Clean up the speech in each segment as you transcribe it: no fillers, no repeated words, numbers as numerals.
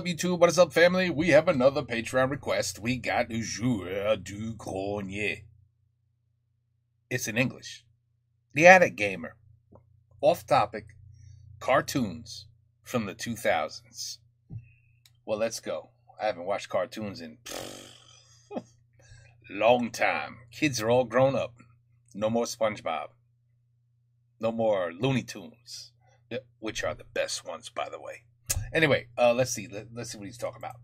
up, YouTube? What is up, family? We have another Patreon request. We got Joueur du Grenier. It's in English. The Attic Gamer. Off topic. Cartoons from the 2000s. Well, let's go. I haven't watched cartoons in long time. Kids are all grown up. No more SpongeBob. No more Looney Tunes. Which are the best ones, by the way. Anyway, let's see. Let's see what he's talking about.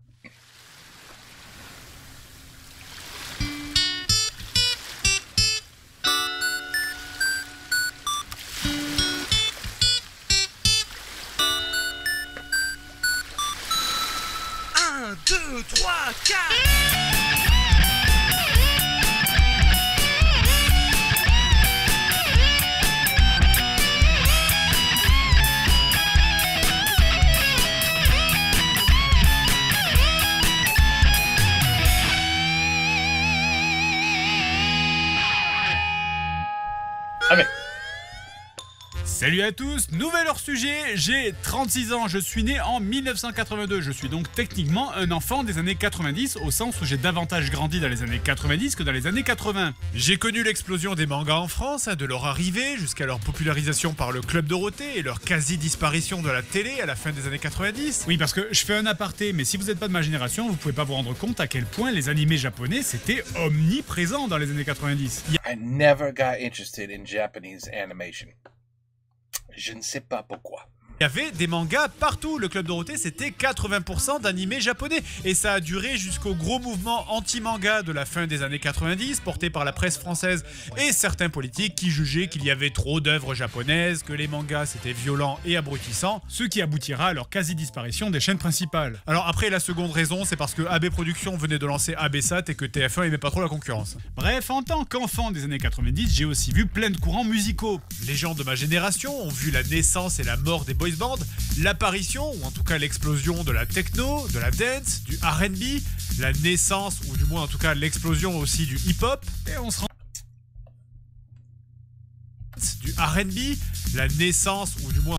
Un, deux, trois, quatre. Allez. Salut à tous, nouvel hors-sujet, j'ai 36 ans, je suis né en 1982, je suis donc techniquement un enfant des années 90 au sens où j'ai davantage grandi dans les années 90 que dans les années 80. J'ai connu l'explosion des mangas en France, de leur arrivée jusqu'à leur popularisation par le Club Dorothée et leur quasi-disparition de la télé à la fin des années 90. Oui, parce que je fais un aparté, mais si vous n'êtes pas de ma génération, vous pouvez pas vous rendre compte à quel point les animés japonais c'était omniprésent dans les années 90. I never got interested in Japanese animation. Je ne sais pas pourquoi. Il y avait des mangas partout, le Club Dorothée c'était 80% d'animés japonais et ça a duré jusqu'au gros mouvement anti-manga de la fin des années 90 porté par la presse française et certains politiques qui jugeaient qu'il y avait trop d'œuvres japonaises, que les mangas c'était violent et abrutissant, ce qui aboutira à leur quasi-disparition des chaînes principales. Alors après la seconde raison c'est parce que AB Productions venait de lancer ABSAT et que TF1 aimait pas trop la concurrence. Bref, en tant qu'enfant des années 90, j'ai aussi vu plein de courants musicaux. Les gens de ma génération ont vu la naissance et la mort des boys band, l'apparition, ou en tout cas l'explosion de la techno, de la dance, du R&B, la naissance, ou du moins en tout cas l'explosion aussi du hip-hop, et on se rend... du R&B, la naissance, ou du moins...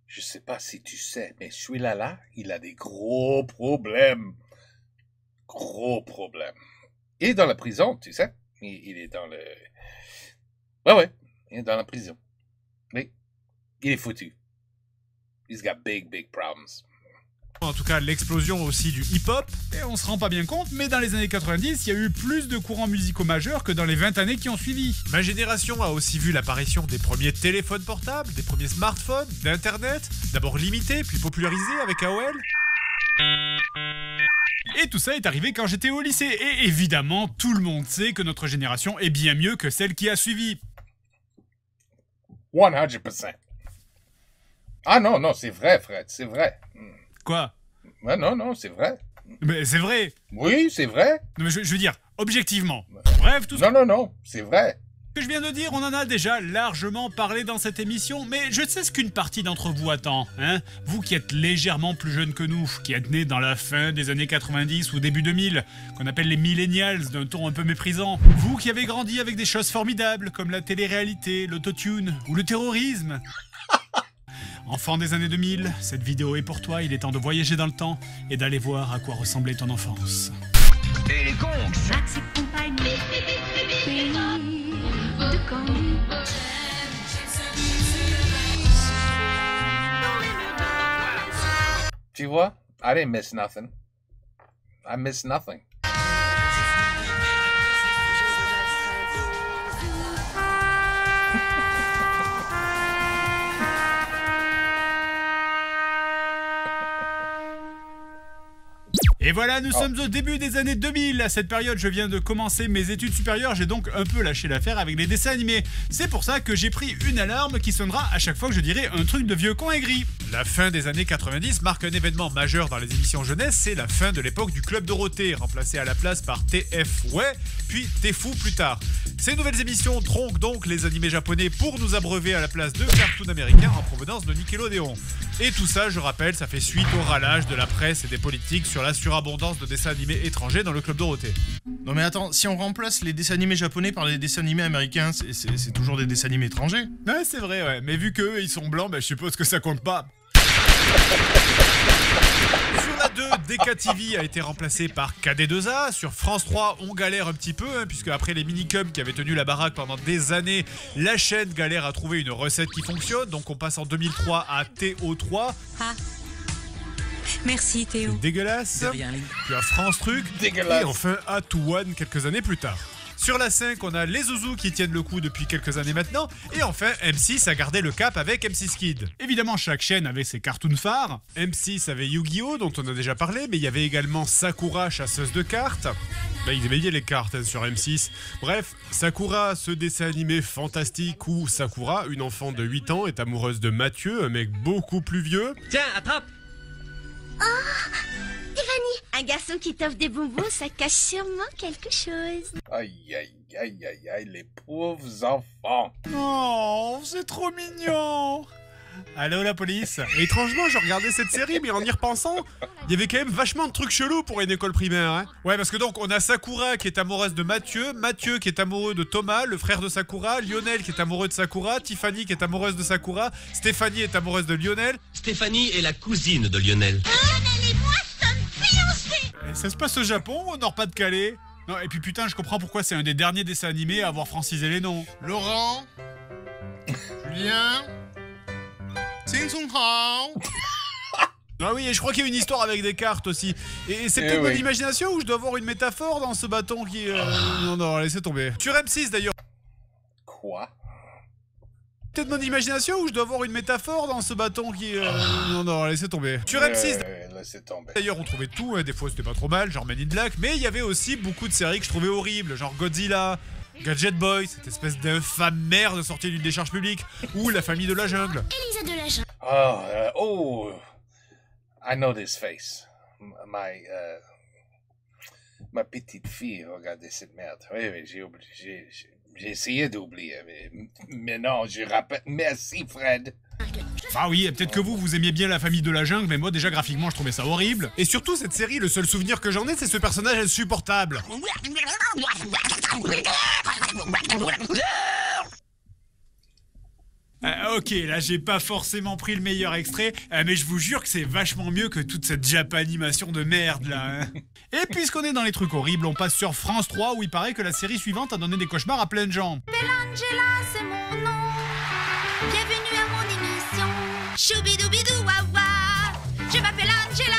Je sais pas si tu sais, mais celui-là, il a des gros problèmes. Gros problèmes. Il est dans la prison, tu sais. Il est dans le... Ouais, il est dans la prison. Mais il est foutu. He's got big problems. En tout cas, l'explosion aussi du hip-hop. Et on se rend pas bien compte, mais dans les années 90, il y a eu plus de courants musicaux majeurs que dans les 20 années qui ont suivi. Ma génération a aussi vu l'apparition des premiers téléphones portables, des premiers smartphones, d'Internet, d'abord limité, puis popularisé avec AOL. Et tout ça est arrivé quand j'étais au lycée. Et évidemment, tout le monde sait que notre génération est bien mieux que celle qui a suivi. 100%. Ah non, c'est vrai, Fred, c'est vrai. Quoi? Ouais, non, c'est vrai. Mais c'est vrai. Oui, c'est vrai. Non, mais je veux dire, objectivement. Bref, tout ce Non, c'est vrai. que je viens de dire, on en a déjà largement parlé dans cette émission, mais je sais ce qu'une partie d'entre vous attend, hein. Vous qui êtes légèrement plus jeunes que nous, qui êtes nés dans la fin des années 90 ou début 2000, qu'on appelle les millennials d'un ton un peu méprisant. Vous qui avez grandi avec des choses formidables, comme la télé-réalité, l'autotune ou le terrorisme. Enfant des années 2000, cette vidéo est pour toi, il est temps de voyager dans le temps et d'aller voir à quoi ressemblait ton enfance. Et les gongs. Maxi compagnie, pays de Candy. Tu vois? I didn't miss nothing. I missed nothing. Et voilà, nous sommes au début des années 2000. À cette période, je viens de commencer mes études supérieures. J'ai donc un peu lâché l'affaire avec les dessins animés. C'est pour ça que j'ai pris une alarme qui sonnera à chaque fois que je dirai un truc de vieux con aigri. La fin des années 90 marque un événement majeur dans les émissions jeunesse. C'est la fin de l'époque du Club Dorothée, remplacé à la place par TF Ouais, puis T-Fou plus tard. Ces nouvelles émissions tronquent donc les animés japonais pour nous abreuver à la place de cartoons américains en provenance de Nickelodeon. Et tout ça, je rappelle, ça fait suite au ralage de la presse et des politiques sur la surabondance de dessins animés étrangers dans le Club Dorothée. Non mais attends, si on remplace les dessins animés japonais par les dessins animés américains, c'est toujours des dessins animés étrangers. Ouais, c'est vrai, ouais. Mais vu qu'eux, ils sont blancs, bah, je suppose que ça compte pas. DKTV a été remplacé par KD2A. Sur France 3, on galère un petit peu, hein, puisque après les minicums qui avaient tenu la baraque pendant des années, la chaîne galère à trouver une recette qui fonctionne. Donc on passe en 2003 à TO3. Ah. Merci Théo. Dégueulasse. De rien, Lynn. Puis à France Truc. Dégueulasse. Et enfin à One quelques années plus tard. Sur la 5, on a les Zouzous qui tiennent le coup depuis quelques années maintenant. Et enfin, M6 a gardé le cap avec M6 Kid. Évidemment, chaque chaîne avait ses cartoons phares. M6 avait Yu-Gi-Oh! Dont on a déjà parlé, mais il y avait également Sakura, chasseuse de cartes. Là, ils aimaient bien les cartes hein, sur M6. Bref, Sakura, ce dessin animé fantastique où Sakura, une enfant de 8 ans, est amoureuse de Mathieu, un mec beaucoup plus vieux. Tiens, attrape. Tiffany, un garçon qui t'offre des bonbons, ça cache sûrement quelque chose. Aïe, aïe, aïe, aïe, aïe, les pauvres enfants. Oh, c'est trop mignon. Allô la police. Et étrangement, je regardais cette série, mais en y repensant, il y avait quand même vachement de trucs chelous pour une école primaire. Hein. Ouais, parce que donc on a Sakura qui est amoureuse de Mathieu, Mathieu qui est amoureux de Thomas, le frère de Sakura, Lionel qui est amoureux de Sakura, Tiffany qui est amoureuse de Sakura, Stéphanie est amoureuse de Lionel. Stéphanie est la cousine de Lionel. Et ça se passe au Japon ou au Nord-Pas-de-Calais? Non, et puis putain, je comprends pourquoi c'est un des derniers dessins animés à avoir francisé les noms. Laurent, Julien, Sing Sung Hao. Ah oui, et je crois qu'il y a une histoire avec des cartes aussi. Et c'est Eh peut-être mon oui. imagination ou je dois avoir une métaphore dans ce bâton qui... Non, non, laissez tomber. Sur M6 d'ailleurs. Quoi? Peut-être mon imagination ou je dois avoir une métaphore dans ce bâton qui... Non, non, laissez tomber. Sur M6 Laissez tomber. d'ailleurs on trouvait tout, hein, des fois c'était pas trop mal, genre Men in Black, mais il y avait aussi beaucoup de séries que je trouvais horribles, genre Godzilla, Gadget Boy, cette espèce d'infâme merde sortie d'une décharge publique, ou La famille de la jungle. Elisa de la jungle. Oh, I know this face. Ma petite fille, regardez cette merde. Oui, oui, j'ai essayé d'oublier, mais non, je rappelle. Merci, Fred. Ah oui, et peut-être que vous aimiez bien La famille de la jungle, mais moi déjà graphiquement je trouvais ça horrible. Et surtout cette série, le seul souvenir que j'en ai, c'est ce personnage insupportable. Ok, là j'ai pas forcément pris le meilleur extrait, mais je vous jure que c'est vachement mieux que toute cette japanimation de merde là. Hein. Et puisqu'on est dans les trucs horribles, on passe sur France 3 où il paraît que la série suivante a donné des cauchemars à plein de gens. Angela, c'est mon nom. Bienvenue à mon émission. Choubidoubidou wawa. Je m'appelle Angela.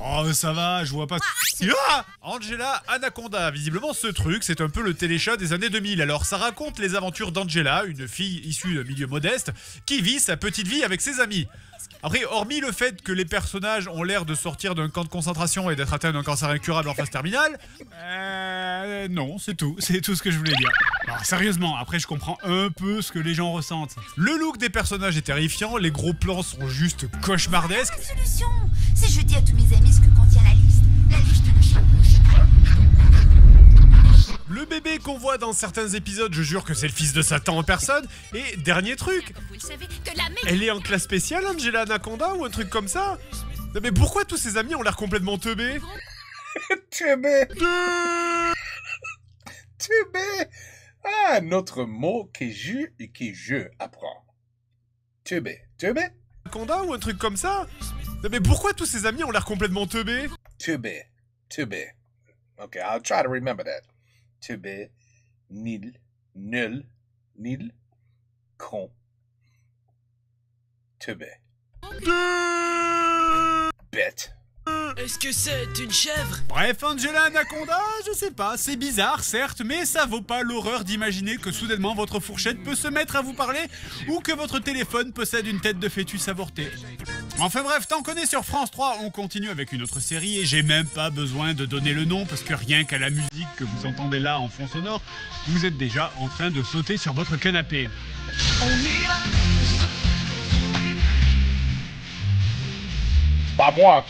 Oh ça va, je vois pas... Ah Angela Anaconda, visiblement ce truc c'est un peu le téléchat des années 2000. Alors ça raconte les aventures d'Angela, une fille issue d'un milieu modeste, qui vit sa petite vie avec ses amis. Après, hormis le fait que les personnages ont l'air de sortir d'un camp de concentration et d'être atteints d'un cancer incurable en phase terminale, non, c'est tout ce que je voulais dire. Alors, sérieusement, après je comprends un peu ce que les gens ressentent. Le look des personnages est terrifiant, les gros plans sont juste cauchemardesques. La solution, c'est je dis à tous mes amis ce que contient la liste. La liste de Le bébé qu'on voit dans certains épisodes, je jure que c'est le fils de Satan en personne. Et dernier truc, Vous savez que la elle est en classe spéciale, Angela Anaconda, ou un truc comme ça? Non mais pourquoi tous ses amis ont l'air complètement teubés? Teubé. Teubé. Ah, un autre mot que je apprends. Teubé. Teubé? Anaconda ou un truc comme ça? Non mais pourquoi tous ses amis ont l'air complètement teubés? Teubé. Teubé. Okay, I'll try to remember that. Teubé. Nul. Con. Teubé. Bête. Est-ce que c'est une chèvre? Bref, Angela Anaconda, je sais pas, c'est bizarre certes, mais ça vaut pas l'horreur d'imaginer que soudainement votre fourchette peut se mettre à vous parler ou que votre téléphone possède une tête de fœtus avorté. Enfin bref, tant qu'on est sur France 3, on continue avec une autre série et j'ai même pas besoin de donner le nom parce que rien qu'à la musique que vous entendez là en fond sonore, vous êtes déjà en train de sauter sur votre canapé. Pas moi.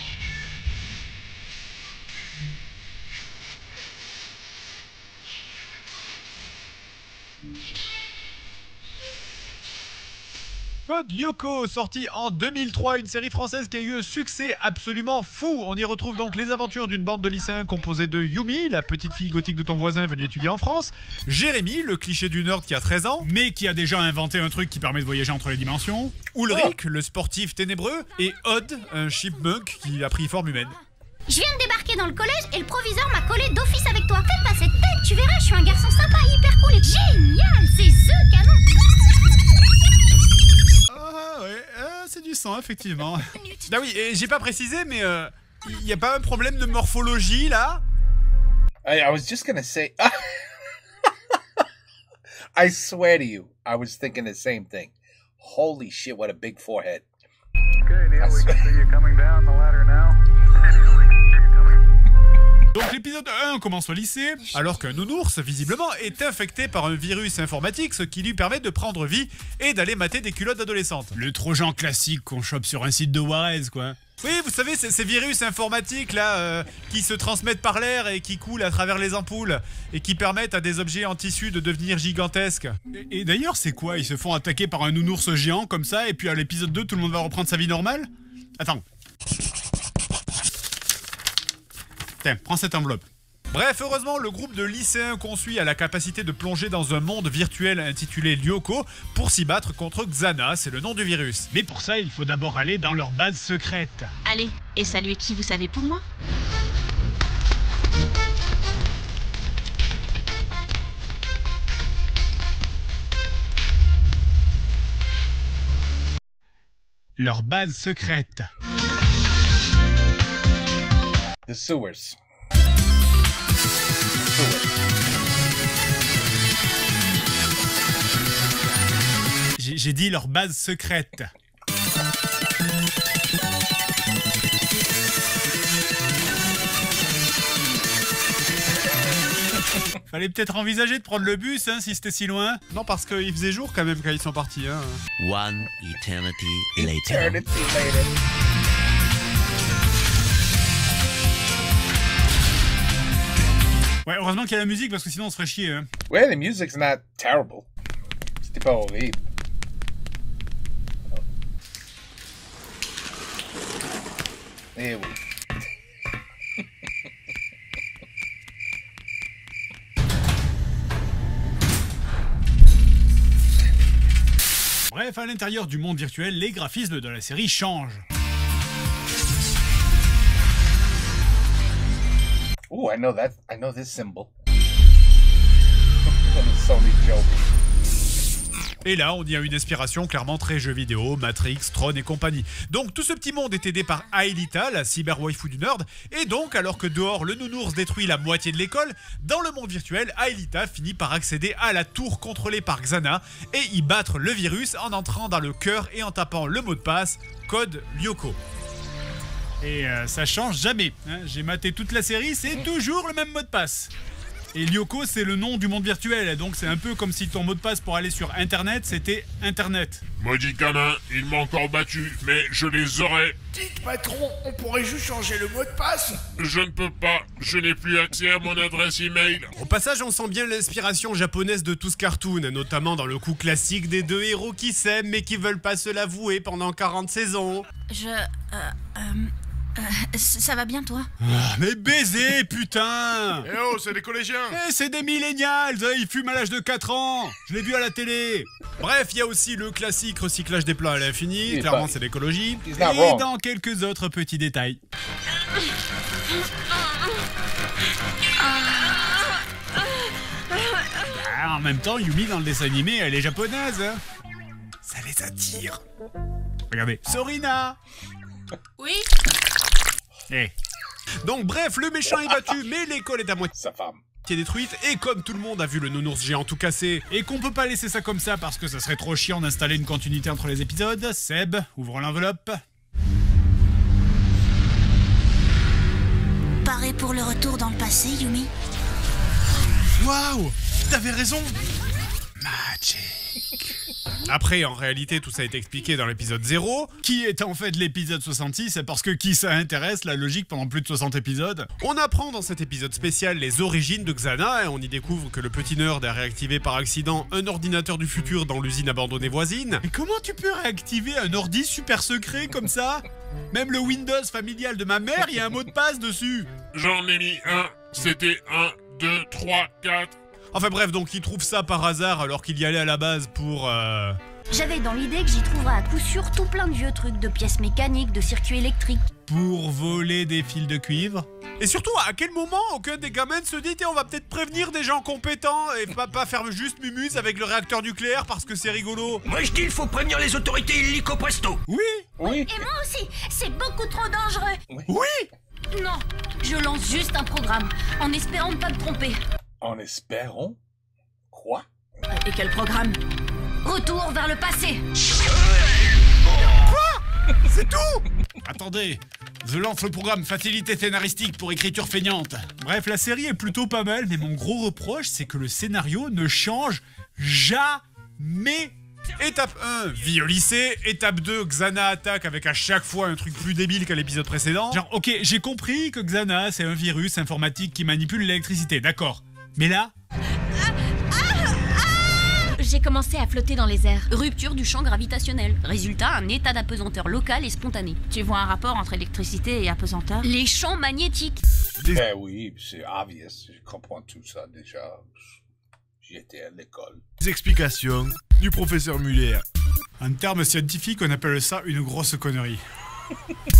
Code Lyoko, sorti en 2003, une série française qui a eu un succès absolument fou. On y retrouve donc les aventures d'une bande de lycéens composée de Yumi, la petite fille gothique de ton voisin venue étudier en France, Jérémy, le cliché du nerd qui a 13 ans, mais qui a déjà inventé un truc qui permet de voyager entre les dimensions, Ulrich, le sportif ténébreux, et Odd, un chipmunk qui a pris forme humaine. Je viens de débarquer dans le collège et le proviseur m'a collé d'office avec toi. Fais pas cette tête, tu verras, je suis un garçon sympa, hyper cool et génial, c'est The Canon. Ah ouais, c'est du sang, effectivement. Ah oui, et j'ai pas précisé, mais y a pas un problème de morphologie, là? I was just gonna say... I swear to you, I was thinking the same thing. Holy shit, what a big forehead. Okay, Neil, we can see you coming down the ladder now. Donc l'épisode 1 commence au lycée, alors qu'un nounours, visiblement, est infecté par un virus informatique, ce qui lui permet de prendre vie et d'aller mater des culottes d'adolescentes. Le trojan classique qu'on chope sur un site de Warez, quoi. Oui, vous savez, ces virus informatiques là, qui se transmettent par l'air et qui coulent à travers les ampoules, et qui permettent à des objets en tissu de devenir gigantesques. Et d'ailleurs, c'est quoi? Ils se font attaquer par un nounours géant comme ça, et puis à l'épisode 2, tout le monde va reprendre sa vie normale? Attends. Tiens, prends cette enveloppe. Bref, heureusement, le groupe de lycéens qu'on suit a la capacité de plonger dans un monde virtuel intitulé Lyoko pour s'y battre contre Xana, c'est le nom du virus. Mais pour ça, il faut d'abord aller dans leur base secrète. Allez, et saluer qui vous savez pour moi? Leur base secrète. The sewers. J'ai dit leur base secrète. Fallait peut-être envisager de prendre le bus, hein, si c'était si loin. Non, parce qu'il faisait jour quand même quand ils sont partis. Hein. One eternity later. Eternity later. Ouais, heureusement qu'il y a la musique parce que sinon on se ferait chier. Hein. Well, the music's not terrible. C'était pas horrible. Eh oui. Bref, à l'intérieur du monde virtuel, les graphismes de la série changent. Oh, I know this symbol. Sony joke. Et là, on y a une inspiration clairement très jeux vidéo, Matrix, Tron et compagnie. Donc tout ce petit monde est aidé par Aelita, la cyber waifu du nerd, et donc alors que dehors le nounours détruit la moitié de l'école, dans le monde virtuel, Aelita finit par accéder à la tour contrôlée par Xana et y battre le virus en entrant dans le cœur et en tapant le mot de passe, code Lyoko. Et ça change jamais. Hein. J'ai maté toute la série, c'est toujours le même mot de passe. Et Lyoko, c'est le nom du monde virtuel, donc c'est un peu comme si ton mot de passe pour aller sur Internet, c'était Internet. Maudit canin, il m'a encore battu, mais je les aurai. Dites patron, on pourrait juste changer le mot de passe. Je ne peux pas, je n'ai plus accès à mon adresse email. Au passage, on sent bien l'inspiration japonaise de tout ce cartoon, notamment dans le coup classique des deux héros qui s'aiment mais qui veulent pas se l'avouer pendant 40 saisons. Ça va bien, toi? Ah, mais baiser, putain. Eh oh, c'est des collégiens. Eh, c'est des millénials, ils fument à l'âge de 4 ans. Je l'ai vu à la télé. Bref, il y a aussi le classique recyclage des plats à l'infini, clairement c'est l'écologie. Et dans quelques autres petits détails. En même temps, Yumi dans le dessin animé, elle est japonaise. Hein. Ça les attire. Regardez, Sorina. Oui. Eh. Donc bref, le méchant est battu, mais l'école est à moitié Sa femme. détruite, et comme tout le monde a vu le nounours géant tout cassé, Et qu'on peut pas laisser ça comme ça parce que ça serait trop chiant d'installer une continuité entre les épisodes, Seb, ouvre l'enveloppe. Paré pour le retour dans le passé, Yumi? Waouh, t'avais raison. après en réalité tout ça a été expliqué dans l'épisode 0. Qui est en fait l'épisode 66, parce que qui ça intéresse, la logique pendant plus de 60 épisodes. On apprend dans cet épisode spécial les origines de Xana, et on y découvre que le petit nerd a réactivé par accident un ordinateur du futur dans l'usine abandonnée voisine. Mais comment tu peux réactiver un ordi super secret comme ça? Même le Windows familial de ma mère, il y a un mot de passe dessus. J'en ai mis un, c'était 1, 2, 3, 4. Enfin bref, donc il trouve ça par hasard alors qu'il y allait à la base pour J'avais dans l'idée que j'y trouverais à coup sûr tout plein de vieux trucs, de pièces mécaniques, de circuits électriques. Pour voler des fils de cuivre. Et surtout, à quel moment aucun des gamins se dit on va peut-être prévenir des gens compétents et pas faire juste mumuse avec le réacteur nucléaire parce que c'est rigolo. Moi je dis il faut prévenir les autorités illico presto. Oui. Et moi aussi, c'est beaucoup trop dangereux. Oui. Non, je lance juste un programme, en espérant ne pas me tromper. En espérant? Quoi? Et quel programme? Retour vers le passé. Quoi? C'est tout? Attendez, je lance le programme Facilité scénaristique pour écriture feignante. Bref, la série est plutôt pas mal, mais mon gros reproche, c'est que le scénario ne change jamais. Étape 1, vie au lycée. Étape 2, Xana attaque avec à chaque fois un truc plus débile qu'à l'épisode précédent. Genre, ok, j'ai compris que Xana, c'est un virus informatique qui manipule l'électricité, d'accord. Mais là... J'ai commencé à flotter dans les airs. Rupture du champ gravitationnel. Résultat, un état d'apesanteur local et spontané. Tu vois un rapport entre électricité et apesanteur? Les champs magnétiques. Ben oui, c'est obvious. Je comprends tout ça déjà. J'étais à l'école. Les explications du professeur Muller. En termes scientifiques, on appelle ça une grosse connerie.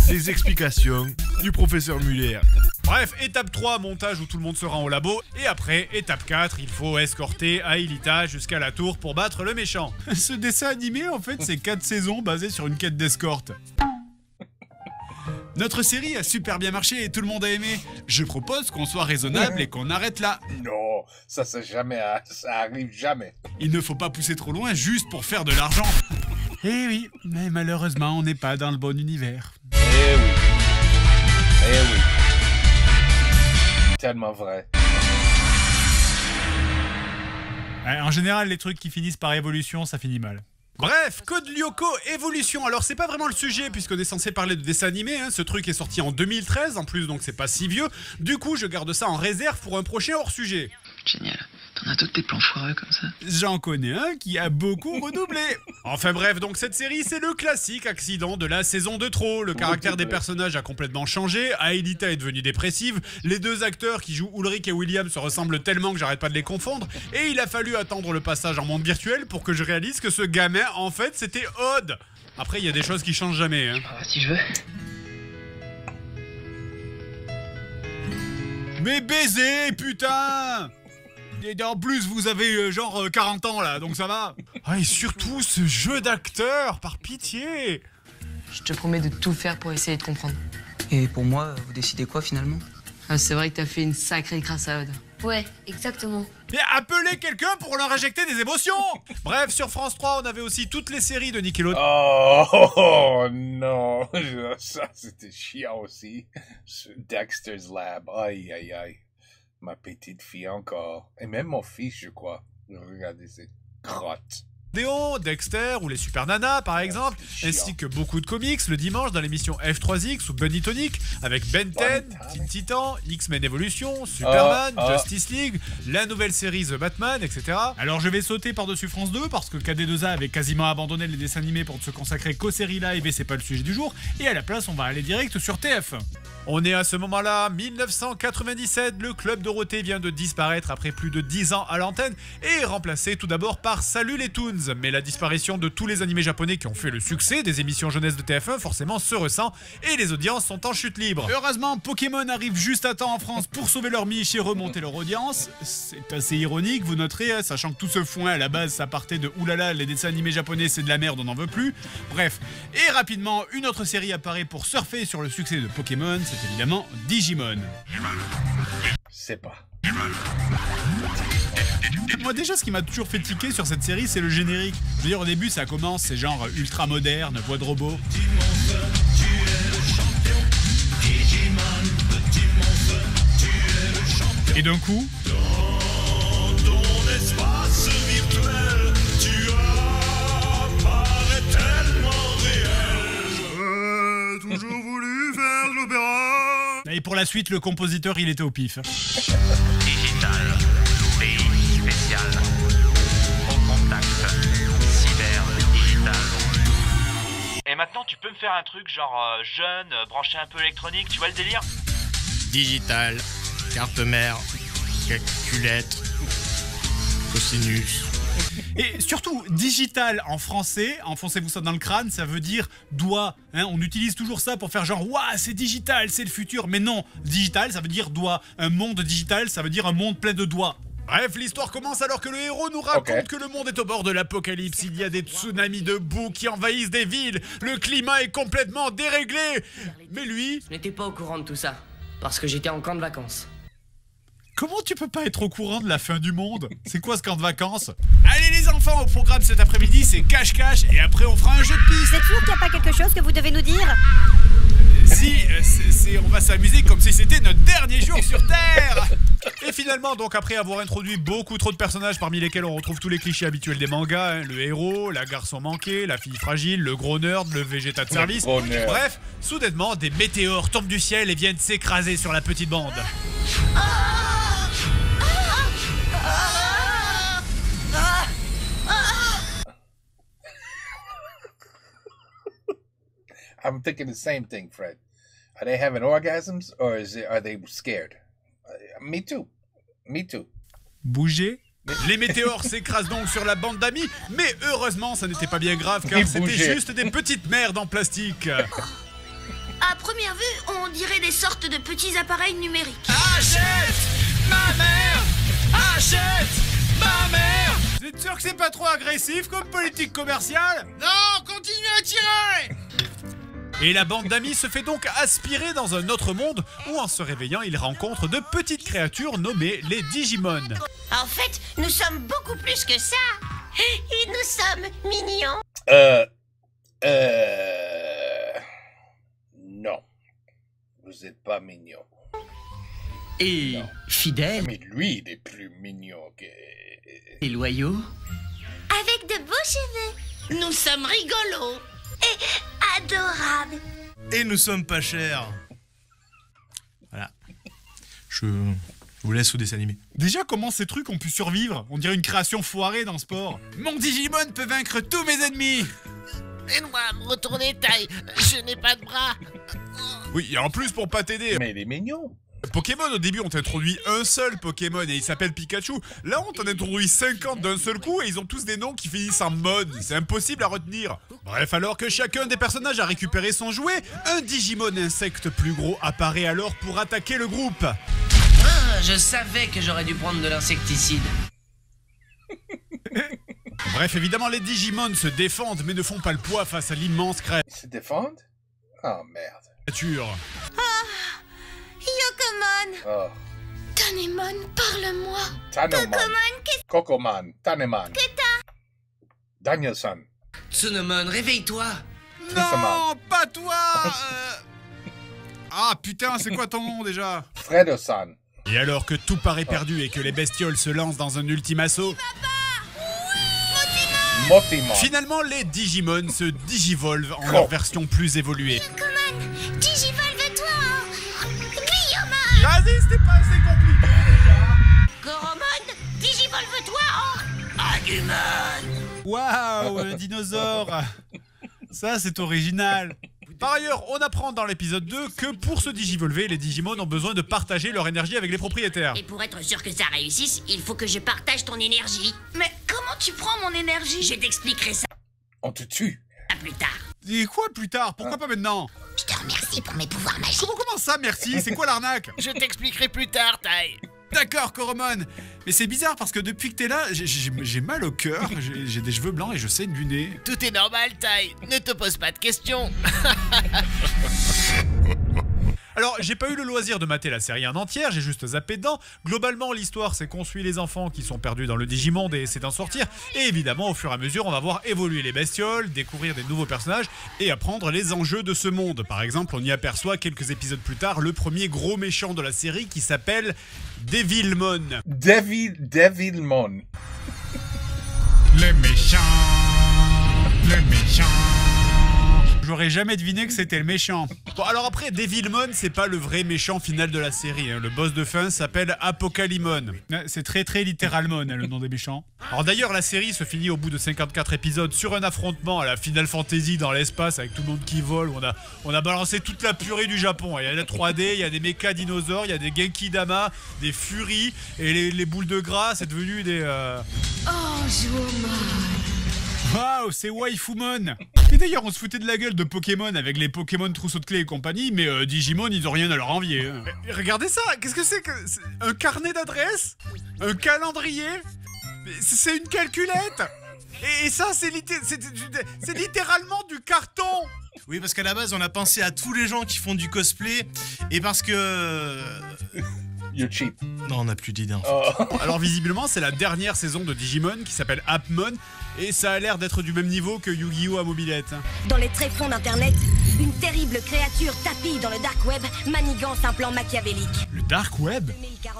Les explications du professeur Muller. Bref, étape 3, montage où tout le monde se rend au labo. Et après, étape 4, il faut escorter Aelita jusqu'à la tour pour battre le méchant. Ce dessin animé, en fait, c'est 4 saisons basées sur une quête d'escorte. Notre série a super bien marché et tout le monde a aimé. Je propose qu'on soit raisonnable et qu'on arrête là. Non, ça arrive jamais. Il ne faut pas pousser trop loin juste pour faire de l'argent. Eh oui, mais malheureusement, on n'est pas dans le bon univers. Eh oui. Eh oui. Tellement vrai. En général, les trucs qui finissent par évolution, ça finit mal. Bref, Code Lyoko Évolution. Alors c'est pas vraiment le sujet puisqu'on est censé parler de dessin animé, hein. Ce truc est sorti en 2013 en plus, donc c'est pas si vieux. Du coup, je garde ça en réserve pour un prochain hors-sujet. Génial. T'en as d'autres des plans foireux comme ça? J'en connais un qui a beaucoup redoublé. Enfin bref, donc cette série, c'est le classique accident de la saison de trop. Le caractère des personnages a complètement changé. Aelita est devenue dépressive. Les deux acteurs qui jouent Ulrich et William se ressemblent tellement que j'arrête pas de les confondre. Et il a fallu attendre le passage en monde virtuel pour que je réalise que ce gamin, en fait, c'était Odd. Après, il y a des choses qui changent jamais, hein. Si je veux. Mais baiser, putain! Et en plus, vous avez genre 40 ans là, donc ça va. Ah, et surtout, ce jeu d'acteur, par pitié. Je te promets de tout faire pour essayer de comprendre. Et pour moi, vous décidez quoi finalement? C'est vrai que t'as fait une sacrée crasse à Odd. Ouais, exactement. Mais appelez quelqu'un pour leur injecter des émotions. Bref, sur France 3, on avait aussi toutes les séries de Nickelodeon. Oh non, ça c'était chiant aussi. Dexter's Lab, aïe aïe aïe. Ma petite fille encore. Et même mon fils, je crois. Regardez ces crottes. Déon, Dexter ou les Super Nanas par exemple, ainsi que beaucoup de comics le dimanche dans l'émission F3X ou Bunny Tonic avec Ben 10, Teen Titan, X-Men Evolution, Superman, Justice League, la nouvelle série The Batman, etc. Alors je vais sauter par-dessus France 2 parce que KD2A avait quasiment abandonné les dessins animés pour ne se consacrer qu'aux séries live et c'est pas le sujet du jour, et à la place on va aller direct sur TF1. On est à ce moment-là, 1997, le Club Dorothée vient de disparaître après plus de 10 ans à l'antenne et est remplacé tout d'abord par Salut les Toons. Mais la disparition de tous les animés japonais qui ont fait le succès des émissions jeunesse de TF1 forcément se ressent et les audiences sont en chute libre. Heureusement, Pokémon arrive juste à temps en France pour sauver leur miche et remonter leur audience. C'est assez ironique, vous noterez, sachant que tout ce foin à la base ça partait de oulala, les dessins animés japonais c'est de la merde, on n'en veut plus. Bref, et rapidement, une autre série apparaît pour surfer sur le succès de Pokémon, c'est évidemment Digimon. C'est pas. Moi déjà ce qui m'a toujours fait tiquer sur cette série c'est le générique. Je veux dire au début ça commence, c'est genre ultra moderne, voix de robot. Et d'un coup... Dans ton espace virtuel, tu apparais tellement réel. Toujours voulu faire de l'opéra. Et pour la suite, le compositeur il était au pif. Digital, pays spécial, au contact, cyber, digital. Et maintenant tu peux me faire un truc genre jeune, branché un peu électronique, tu vois le délire? Digital, carte mère, calculette, cosinus, Et surtout, digital en français, enfoncez-vous ça dans le crâne, ça veut dire doigt. Hein, on utilise toujours ça pour faire genre, waouh, c'est digital, c'est le futur. Mais non, digital, ça veut dire doigt. Un monde digital, ça veut dire un monde plein de doigts. Bref, l'histoire commence alors que le héros nous raconte que le monde est au bord de l'apocalypse. Il y a des tsunamis de boue qui envahissent des villes. Le climat est complètement déréglé. Mais lui... Je n'étais pas au courant de tout ça, parce que j'étais en camp de vacances. Comment tu peux pas être au courant de la fin du monde? C'est quoi ce camp de vacances? Allez les enfants, au programme cet après-midi, c'est cache-cache et après on fera un jeu de piste. Vous êtes sûr qu'il n'y a pas quelque chose que vous devez nous dire? Si, on va s'amuser comme si c'était notre dernier jour sur Terre. Et finalement, donc après avoir introduit beaucoup trop de personnages parmi lesquels on retrouve tous les clichés habituels des mangas, hein, le héros, la garçon manqué, la fille fragile, le gros nerd, le végéta de service, bref, soudainement des météores tombent du ciel et viennent s'écraser sur la petite bande. I'm thinking the same thing, Fred. Are they having orgasms or are they scared? Me too. Me too. Bouger. Les météores s'écrasent donc sur la bande d'amis, mais heureusement ça n'était pas bien grave car c'était juste des petites merdes en plastique. À première vue, on dirait des sortes de petits appareils numériques. Achète ma mère! Achète ma mère! Vous êtes sûr que c'est pas trop agressif comme politique commerciale? Non, continue à tirer! Et la bande d'amis se fait donc aspirer dans un autre monde où en se réveillant, ils rencontrent de petites créatures nommées les Digimon. En fait, nous sommes beaucoup plus que ça. Et nous sommes mignons. Non. Vous êtes pas mignon. Et non. Fidèle. Mais lui, il est plus mignon que... Et loyaux. Avec de beaux cheveux. Nous sommes rigolos. Et adorables. Et nous sommes pas chers. Voilà. Je vous laisse au dessin animé. Déjà, comment ces trucs ont pu survivre? On dirait une création foirée dans Sport. Mon Digimon peut vaincre tous mes ennemis. Aide-moi à me retourner, taille. Je n'ai pas de bras. Oui, et en plus pour pas t'aider. Mais il est mignon. Pokémon, au début, on t'introduit un seul Pokémon et il s'appelle Pikachu. Là, on t'en introduit 50 d'un seul coup et ils ont tous des noms qui finissent en mode. C'est impossible à retenir. Bref, alors que chacun des personnages a récupéré son jouet, un Digimon insecte plus gros apparaît alors pour attaquer le groupe. Ah, je savais que j'aurais dû prendre de l'insecticide. Bref, évidemment, les Digimon se défendent mais ne font pas le poids face à l'immense créature. Ils se défendent? Oh merde. Yokomon. Oh. Tanemon, parle-moi. Tanemon. Kokomon, qu'est-ce Kokomon. Tanemon. que t'as? Danielson. Tsunomon, réveille-toi. Non, pas toi. Ah putain, c'est quoi ton nom déjà? Fredo-san. Et alors que tout paraît perdu et que les bestioles se lancent dans un ultime assaut, Motimon. finalement les Digimon se digivolvent en leur version plus évoluée. Yokomon, digivolve-toi en Guillaume. Vas-y, c'était pas assez compliqué déjà. Coromon, digivolve-toi en Agumon. Waouh, un dinosaure. Ça, c'est original. Par ailleurs, on apprend dans l'épisode 2 que pour se digivolver, les Digimon ont besoin de partager leur énergie avec les propriétaires. Et pour être sûr que ça réussisse, il faut que je partage ton énergie. Mais comment tu prends mon énergie? Je t'expliquerai ça On te tue. plus tard. Et quoi plus tard? Pourquoi pas maintenant? Je te remercie pour mes pouvoirs magiques. Comment ça, merci? C'est quoi l'arnaque? Je t'expliquerai plus tard, taille. D'accord, Coromon. Mais c'est bizarre parce que depuis que t'es là, j'ai mal au cœur, j'ai des cheveux blancs et je saigne du nez. Tout est normal, taille. Ne te pose pas de questions. Alors, j'ai pas eu le loisir de mater la série en entière, j'ai juste zappé dedans. Globalement, l'histoire, c'est qu'on suit les enfants qui sont perdus dans le Digimonde et essaient d'en sortir. Et évidemment, au fur et à mesure, on va voir évoluer les bestioles, découvrir des nouveaux personnages et apprendre les enjeux de ce monde. Par exemple, on y aperçoit quelques épisodes plus tard le premier gros méchant de la série qui s'appelle Devilmon. Devilmon. Le méchant. J'aurais jamais deviné que c'était le méchant. Bon, alors après, Devilmon, c'est pas le vrai méchant final de la série. Hein. Le boss de fin s'appelle Apocalimon. C'est très littéralement hein, le nom des méchants. Alors d'ailleurs, la série se finit au bout de 54 épisodes sur un affrontement à la Final Fantasy dans l'espace avec tout le monde qui vole. On a balancé toute la purée du Japon. Il y a la 3D, il y a des mécas dinosaures, il y a des Genki Dama, des Furies et les boules de gras, c'est devenu des... Oh, Jouma. Waouh, c'est Waifumon. Et d'ailleurs, on se foutait de la gueule de Pokémon avec les Pokémon trousseau de clés et compagnie, mais Digimon, ils ont rien à leur envier. Hein. Regardez ça, qu'est-ce que c'est que... Un carnet d'adresses? Un calendrier? C'est une calculette? Et ça, c'est littéralement du carton. Oui, parce qu'à la base, on a pensé à tous les gens qui font du cosplay, et parce que... You're cheap. Non, on n'a plus d'idées en fait. Oh. Alors visiblement, c'est la dernière saison de Digimon qui s'appelle Appmon, et ça a l'air d'être du même niveau que Yu-Gi-Oh à mobilette. Dans les tréfonds d'Internet, une terrible créature tapis dans le dark web manigance un plan machiavélique. Le dark web?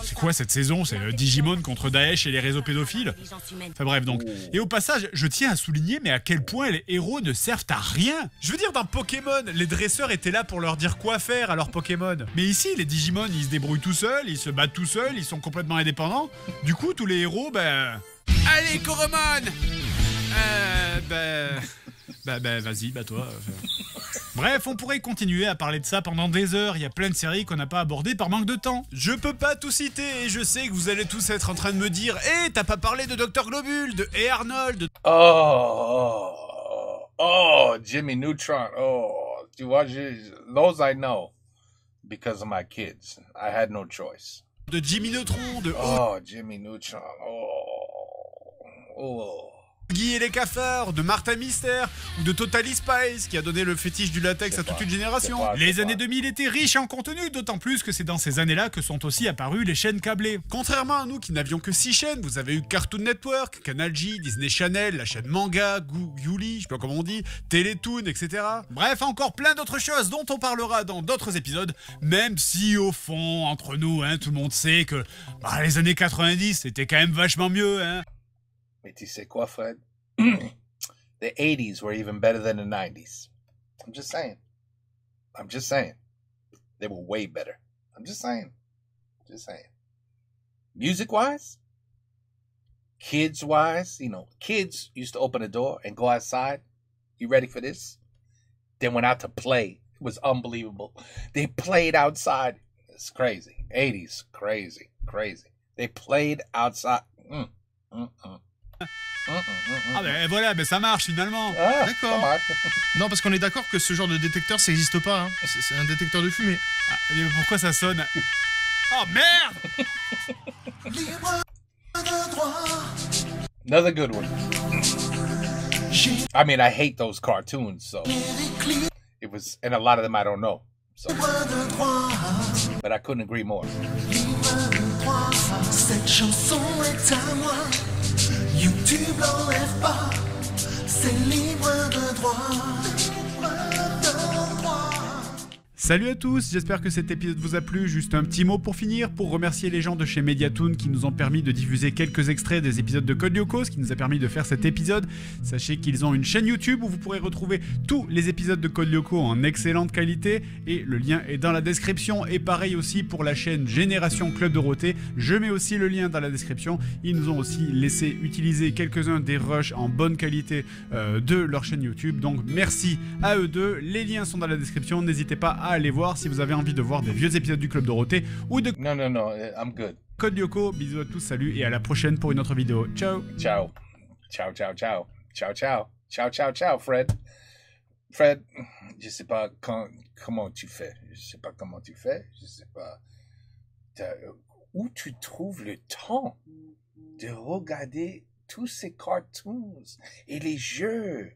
C'est quoi cette saison? C'est Digimon contre Daesh et les réseaux pédophiles? Enfin bref donc. Et au passage, je tiens à souligner mais à quel point les héros ne servent à rien. Je veux dire, dans Pokémon, les dresseurs étaient là pour leur dire quoi faire à leurs Pokémon. Mais ici, les Digimon, ils se débrouillent tout seuls, ils se battent tout seuls, ils sont complètement indépendants. Du coup, tous les héros, Allez, Koromon! Vas-y, toi. Bref, on pourrait continuer à parler de ça pendant des heures. Il y a plein de séries qu'on n'a pas abordées par manque de temps. Je peux pas tout citer et je sais que vous allez tous être en train de me dire « Hé, t'as pas parlé de Dr Globule, de Hey Arnold, de... » Oh, Jimmy Neutron. Oh, tu vois, those I know because of my kids. I had no choice. De Jimmy Neutron, de... Oh, Jimmy Neutron. Oh. Guy et les cafards, de Martin Mystère ou de Totally Spice qui a donné le fétiche du latex à toute une génération. Les années 2000 étaient riches en contenu, d'autant plus que c'est dans ces années-là que sont aussi apparues les chaînes câblées. Contrairement à nous qui n'avions que 6 chaînes, vous avez eu Cartoon Network, Canal J, Disney Channel, la chaîne Manga, Guli, je sais pas comment on dit, Télétoon, etc. Bref, encore plein d'autres choses dont on parlera dans d'autres épisodes, même si au fond, entre nous, tout le monde sait que les années 90 c'était quand même vachement mieux, Mais tu sais quoi, Fred? The 80s were even better than the 90s. I'm just saying. They were way better. I'm just saying. Music-wise, kids-wise, kids used to open the door and go outside. You ready for this? They went out to play. It was unbelievable. They played outside. It's crazy. 80s, crazy. They played outside. Voilà, ça marche finalement. D'accord. Non, parce qu'on est d'accord que ce genre de détecteur, ça n'existe pas. Hein. C'est un détecteur de fumée. Pourquoi ça sonne? Oh merde! Another good one. I mean, I hate those cartoons, so it was, and a lot of them I don't know. So, but I couldn't agree more. Cette chanson est à moi. YouTube l'enlève pas, c'est libre de droit. Salut à tous, j'espère que cet épisode vous a plu. Juste un petit mot pour finir, pour remercier les gens de chez Mediatoon qui nous ont permis de diffuser quelques extraits des épisodes de Code Lyoko, ce qui nous a permis de faire cet épisode. Sachez qu'ils ont une chaîne YouTube où vous pourrez retrouver tous les épisodes de Code Lyoko en excellente qualité et le lien est dans la description. Et pareil aussi pour la chaîne Génération Club Dorothée, je mets aussi le lien dans la description. Ils nous ont aussi laissé utiliser quelques-uns des rushs en bonne qualité de leur chaîne YouTube, donc merci à eux deux. Les liens sont dans la description, n'hésitez pas à aller voir si vous avez envie de voir des vieux épisodes du Club Dorothée ou de... Non, I'm good. Code Lyoko, bisous à tous, salut et à la prochaine pour une autre vidéo. Ciao. Ciao, Fred. Fred, je sais pas comment tu fais. Je sais pas où tu trouves le temps de regarder tous ces cartoons et les jeux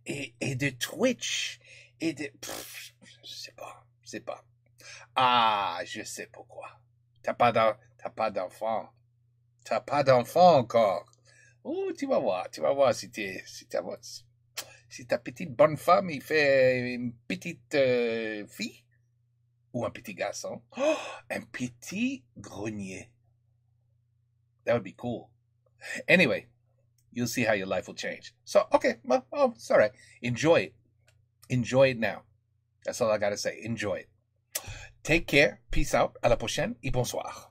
et de Twitch et de... je sais pas. Ah, je sais pourquoi. T'as pas d'enfant. T'as pas d'enfant encore. Oh, tu vas voir si ta petite bonne femme, il fait une petite fille ou un petit garçon. Oh, un petit grenier. That would be cool. Anyway, you'll see how your life will change. So, okay, well, it's all right. Enjoy it. Enjoy it now. That's all I gotta say. Enjoy it. Take care. Peace out. À la prochaine et bonsoir.